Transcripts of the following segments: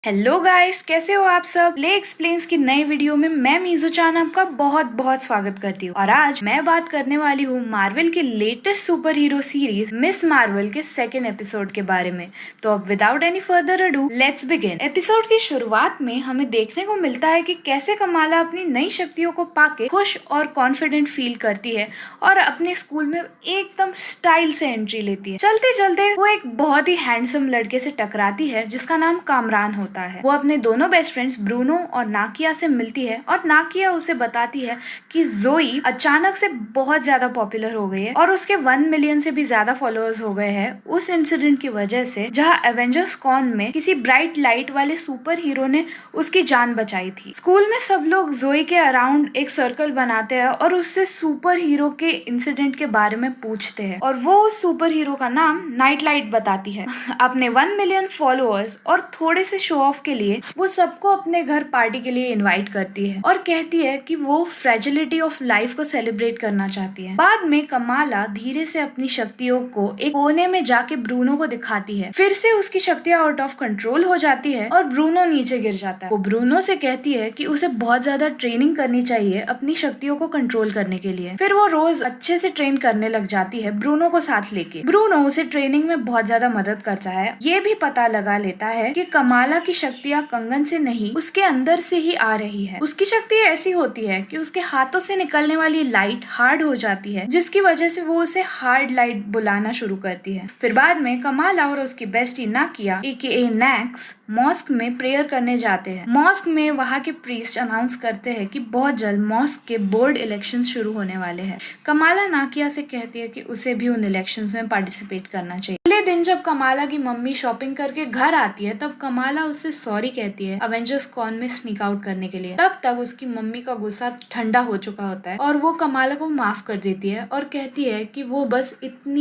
Hello guys, कैसे हो आप सब। ले एक्सप्लेन्स की नई वीडियो में मैं मीजू चान आपका बहुत बहुत स्वागत करती हूँ। और आज मैं बात करने वाली हूँ मार्वल के latest super hero series miss Marvel के सेकेंड एपिसोड के बारे में। तो अब without any further ado let's begin. Episode की शुरुआत में हमें देखने को मिलता है कि कैसे कमाला अपनी नई शक्तियों को पाके खुश और कॉन्फिडेंट फील करती है और अपने स्कूल में एकदम स्टाइल से एंट्री लेती है। चलते चलते वो एक बहुत ही हैंडसम लड़के से टकराती है जिसका नाम कामरान होता है। वो अपने दोनों बेस्ट फ्रेंड्स ब्रूनो और नाकिया से मिलती है और नाकिया उसे बताती है कि जोई अचानक से बहुत ज्यादा पॉपुलर हो गई है और उसके 1 मिलियन से भी ज्यादा फॉलोअर्स हो गए हैं उस इंसिडेंट की वजह से जहां एवेंजर्स कॉन में किसी ब्राइट लाइट वाले सुपर हीरो ने उसकी जान बचाई थी। स्कूल में सब लोग जोई के अराउंड एक सर्कल बनाते हैं और उससे सुपर हीरो के इंसिडेंट के बारे में पूछते हैं और वो उस सुपर हीरो का नाम नाइट लाइट बताती है। अपने 1 मिलियन फॉलोअर्स और थोड़े से शो ऑफ के लिए वो सबको अपने घर पार्टी के लिए इनवाइट करती है और कहती है कि वो फ्रेजिलिटी ऑफ लाइफ को सेलिब्रेट करना चाहती है। बाद में कमाला धीरे से अपनी शक्तियों को एक कोने में जाके ब्रूनो को दिखाती है। फिर से उसकी शक्तियां आउट ऑफ कंट्रोल हो जाती है और ब्रूनो नीचे गिर जाता है। वो ब्रूनो से कहती है कि उसे बहुत ज्यादा ट्रेनिंग करनी चाहिए अपनी शक्तियों को कंट्रोल करने के लिए। फिर वो रोज अच्छे से ट्रेन करने लग जाती है ब्रूनो को साथ लेके। ब्रूनो उसे ट्रेनिंग में बहुत ज्यादा मदद करता है। ये भी पता लगा लेता है कि कमाला की शक्तियां कंगन से नहीं उसके अंदर से ही आ रही है। उसकी शक्ति ऐसी होती है कि उसके हाथों से निकलने वाली लाइट हार्ड हो जाती है जिसकी वजह से वो उसे हार्ड लाइट बुलाना शुरू करती है। फिर बाद में कमाला और उसकी बेस्टी नाकिया AKA नैक्स मॉस्क में प्रेयर करने जाते हैं। मॉस्क में वहाँ के प्रीस्ट अनाउंस करते हैं कि बहुत जल्द मॉस्क के बोर्ड इलेक्शन शुरू होने वाले हैं। कमाला नाकिया से कहती है कि उसे भी उन इलेक्शन में पार्टिसिपेट करना चाहिए। अगले दिन जब कमाला की मम्मी शॉपिंग करके घर आती है तब कमाला उससे सॉरी कहती है अवेंजर्स कॉन में स्नीक आउट करने के लिए। तब तक उसकी मम्मी का गुस्सा ठंडा हो चुका होता है और वो कमाला को माफ कर देती है और कहती है कि वो बस इतना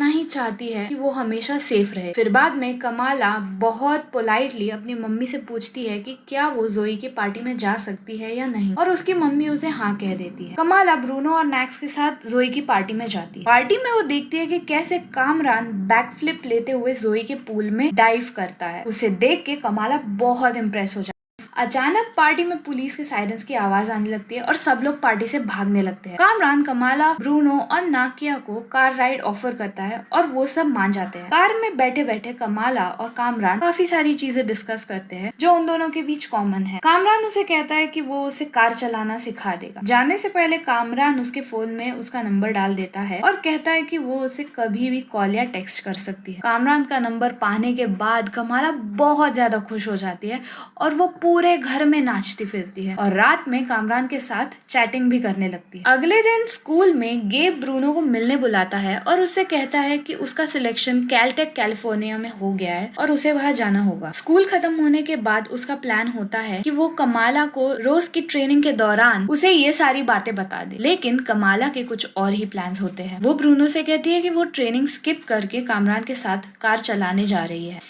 ही चाहती है कि वो हमेशा सेफ रहे। फिर बाद में कमाला बहुत पोलाइटली अपनी मम्मी से पूछती है कि क्या वो जोई की पार्टी में जा सकती है या नहीं और उसकी मम्मी उसे हाँ कह देती है। कमाला ब्रूनो और नैक्स के साथ जोई की पार्टी में जाती है। पार्टी में वो देखती है कि कैसे कामरान बैक फ्लिप लेते हुए जोई के पूल में डाइव करता है। उसे देख के कमाला बहुत इम्प्रेस हो जाती है। अचानक पार्टी में पुलिस के सायरन्स की आवाज आने लगती है और सब लोग पार्टी से भागने लगते हैं। कामरान कमाला ब्रूनो और नाकिया को कार राइड ऑफर करता है और वो सब मान जाते हैं। कार में बैठे बैठे कमाला और कामरान काफी सारी चीजें डिस्कस करते हैं जो उन दोनों के बीच कॉमन है। कामरान उसे कहता है कि वो उसे कार चलाना सिखा देगा। जाने से पहले कामरान उसके फोन में उसका नंबर डाल देता है और कहता है कि वो उसे कभी भी कॉल या टेक्स्ट कर सकती है। कामरान का नंबर पाने के बाद कमाला बहुत ज्यादा खुश हो जाती है और वो पूरे घर में नाचती फिरती है और रात में कामरान के साथ चैटिंग भी करने लगती है। अगले दिन स्कूल में गेब ब्रूनो को मिलने बुलाता है और उससे कहता है कि उसका सिलेक्शन कैलटेक कैलिफोर्निया में हो गया है और उसे वहां जाना होगा। स्कूल खत्म होने के बाद उसका प्लान होता है कि वो कमाला को रोज की ट्रेनिंग के दौरान उसे ये सारी बातें बता दे, लेकिन कमाला के कुछ और ही प्लान्स होते हैं। वो ब्रूनो से कहती है कि वो ट्रेनिंग स्किप करके कामरान के साथ कार चलाने जा रही है।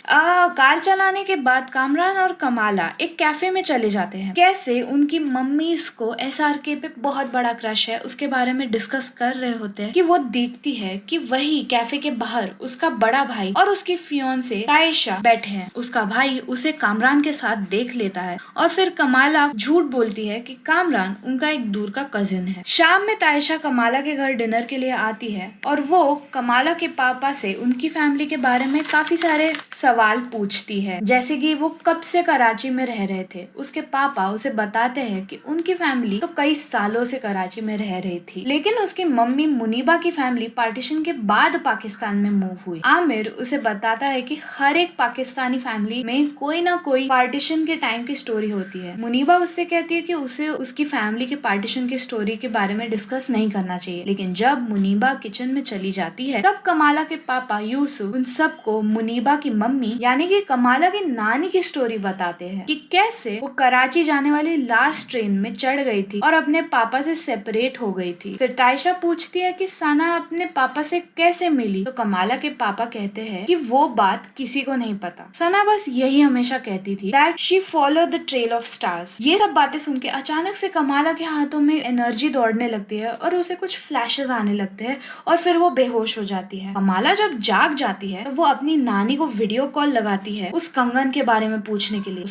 कार चलाने के बाद कामरान और कमाला एक कैफे में चले जाते हैं। कैसे उनकी मम्मीज को SRK पे बहुत बड़ा क्रश है उसके बारे में डिस्कस कर रहे होते हैं कि वो देखती है कि वही कैफे के बाहर उसका बड़ा भाई और उसकी फियोंसे तायशा बैठे हैं। उसका भाई उसे कामरान के साथ देख लेता है और फिर कमाला झूठ बोलती है कि कामरान उनका एक दूर का कजिन है। शाम में तायशा कमाला के घर डिनर के लिए आती है और वो कमाला के पापा से उनकी फैमिली के बारे में काफी सारे सवाल पूछती है, जैसे कि वो कब से कराची में रह रहे थे। उसके पापा उसे बताते हैं कि उनकी फैमिली तो कई सालों से कराची में रह रही थी, लेकिन उसकी मम्मी मुनीबा की फैमिली पार्टीशन के बाद पाकिस्तान में मूव हुई। आमिर उसे बताता है कि हर एक पाकिस्तानी फैमिली में कोई ना कोई पार्टीशन के टाइम की स्टोरी होती है। मुनीबा उससे कहती है कि उसे उसकी फैमिली के पार्टीशन की स्टोरी के बारे में डिस्कस नहीं करना चाहिए, लेकिन जब मुनीबा किचन में चली जाती है तब कमाला के पापा यूसुफ उन सबको मुनीबा की मम्मी यानी कि कमाला की नानी की स्टोरी बताते हैं कि कैसे से वो कराची जाने वाली लास्ट ट्रेन में चढ़ गई थी और अपने पापा से सेपरेट हो गई थी। फिर तायशा पूछती है कि सना अपने पापा से कैसे मिली, तो कमाला के पापा कहते हैं कि वो बात किसी को नहीं पता। सना बस यही हमेशा कहती थी that she follow the trail of stars. ये सब बातें सुन के अचानक से कमाला के हाथों में एनर्जी दौड़ने लगती है और उसे कुछ फ्लैशेस आने लगते हैं और फिर वो बेहोश हो जाती है। कमाला जब जाग जाती है तो वो अपनी नानी को वीडियो कॉल लगाती है उस कंगन के बारे में पूछने के लिए।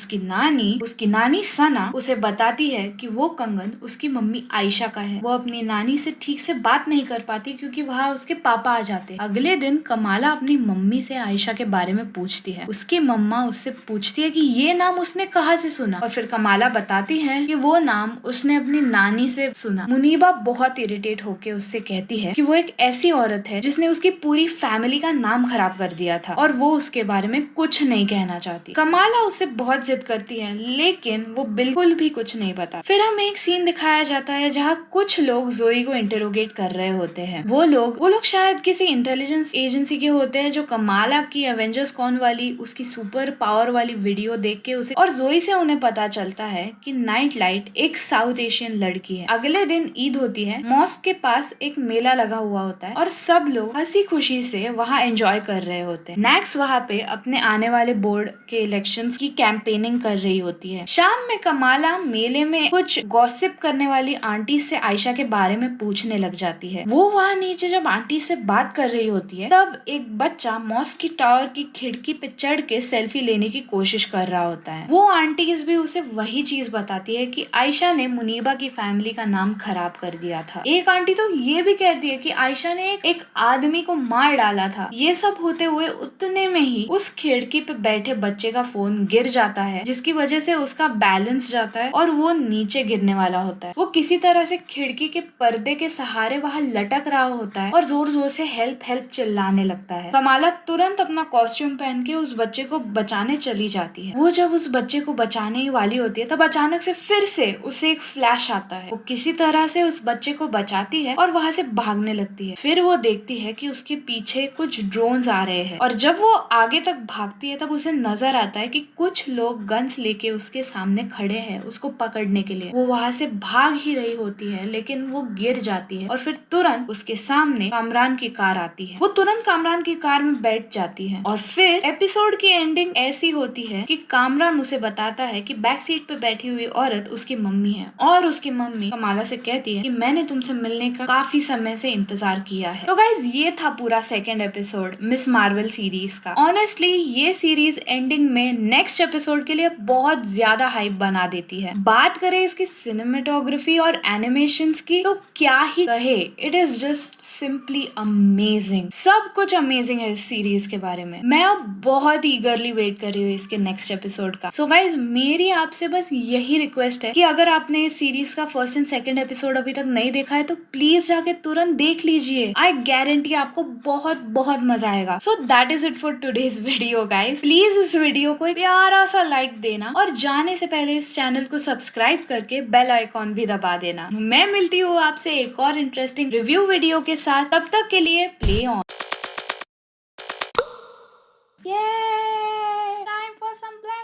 उसकी नानी सना उसे बताती है कि वो कंगन उसकी मम्मी आयशा का है। वो अपनी नानी से ठीक से बात नहीं कर पाती क्योंकि वहाँ उसके पापा आ जाते हैं। अगले दिन कमाला अपनी मम्मी से आयशा के बारे में पूछती है। उसकी मम्मा उससे पूछती है कि ये नाम उसने कहाँ से सुना, और फिर कमाला बताती है कि वो नाम उसने अपनी नानी से सुना। मुनीबा बहुत इरिटेट होके उससे कहती है कि वो एक ऐसी औरत है जिसने उसकी पूरी फैमिली का नाम खराब कर दिया था और वो उसके बारे में कुछ नहीं कहना चाहती। कमाला उससे बहुत जिद करती है लेकिन वो बिल्कुल भी कुछ नहीं बता। फिर हमें एक सीन दिखाया जाता है जहाँ कुछ लोग जोई को इंटेरोगेट कर रहे होते हैं। वो लोग शायद किसी इंटेलिजेंस एजेंसी के होते हैं जो कमाला की एवेंजर्स कॉन वाली उसकी सुपर पावर वाली वीडियो देख के उसे और जोई से उन्हें पता चलता है कि नाइट लाइट एक साउथ एशियन लड़की है। अगले दिन ईद होती है। मॉस्क के पास एक मेला लगा हुआ होता है और सब लोग हंसी खुशी से वहाँ एंजॉय कर रहे होते हैं। नेक्स्ट वहाँ पे अपने आने वाले बोर्ड के इलेक्शंस की कैंपेनिंग कर रही होती है। शाम में कमाला मेले में कुछ गॉसिप करने वाली आंटी से आयशा के बारे में पूछने लग जाती है। वो वहाँ नीचे जब आंटी से बात कर रही होती है तब एक बच्चा मॉस्क की टावर की खिड़की पे चढ़ के सेल्फी लेने की कोशिश कर रहा होता है। वो आंटीज भी उसे वही चीज बताती है कि आयशा ने मुनीबा की फैमिली का नाम खराब कर दिया था। एक आंटी तो ये भी कहती है कि आयशा ने एक आदमी को मार डाला था। ये सब होते हुए उतने में ही उस खिड़की पे बैठे बच्चे का फोन गिर जाता है जिसकी वजह से उसका बैलेंस जाता है और वो नीचे गिरने वाला होता है। वो किसी तरह से खिड़की के पर्दे के सहारे वहाँ लटक रहा होता है और जोर जोर से हेल्प हेल्प चिल्लाने लगता है। कमाला तुरंत अपना कॉस्ट्यूम पहन के उस बच्चे को बचाने चली जाती है। वो जब उस बच्चे को बचाने ही वाली होती है तब अचानक से फिर से उसे एक फ्लैश आता है। वो किसी तरह से उस बच्चे को बचाती है और वहाँ से भागने लगती है। फिर वो देखती है कि उसके पीछे कुछ ड्रोन्स आ रहे हैं और जब वो आगे तक भागती है तब उसे नजर आता है कि कुछ लोग गन्स लेके उसके सामने खड़े हैं उसको पकड़ने के लिए। वो वहाँ से भाग ही रही होती है लेकिन वो गिर जाती है और फिर तुरंत उसके सामने कामरान की कार आती है। वो तुरंत कामरान की कार में बैठ जाती है और फिर एपिसोड की एंडिंग ऐसी होती है कि कामरान उसे बताता है कि बैक सीट पे बैठी हुई औरत उसकी मम्मी है और उसकी मम्मी कमाला से कहती है कि मैंने तुमसे मिलने का काफी समय से इंतजार किया है। तो गाइज ये था पूरा second episode miss Marvel series का। ऑनेस्टली ये सीरीज एंडिंग में नेक्स्ट एपिसोड के लिए बहुत ज्यादा हाइप बना देती है। बात करें इसकी सिनेमेटोग्राफी और एनिमेशंस की तो क्या ही कहे, it is just simply amazing. सब कुछ अमेजिंग है इस सीरीज के बारे में। मैं अब बहुत ईगरली वेट कर रही हूँ इसके नेक्स्ट एपिसोड का। सो गाइज मेरी आपसे बस यही रिक्वेस्ट है कि अगर आपने इस सीरीज का फर्स्ट एंड सेकंड एपिसोड अभी तक नहीं देखा है तो प्लीज जाके तुरंत देख लीजिए। आई गारंटी आपको बहुत बहुत मजा आएगा। So that is it for today's video guys. Please इस वीडियो को एक प्यारा सा लाइक देना और जाने से पहले इस चैनल को सब्सक्राइब करके बेल आइकॉन भी दबा देना। मैं मिलती हूँ आपसे एक और इंटरेस्टिंग रिव्यू वीडियो के साथ। तब तक के लिए play on. Yay! Time for some play.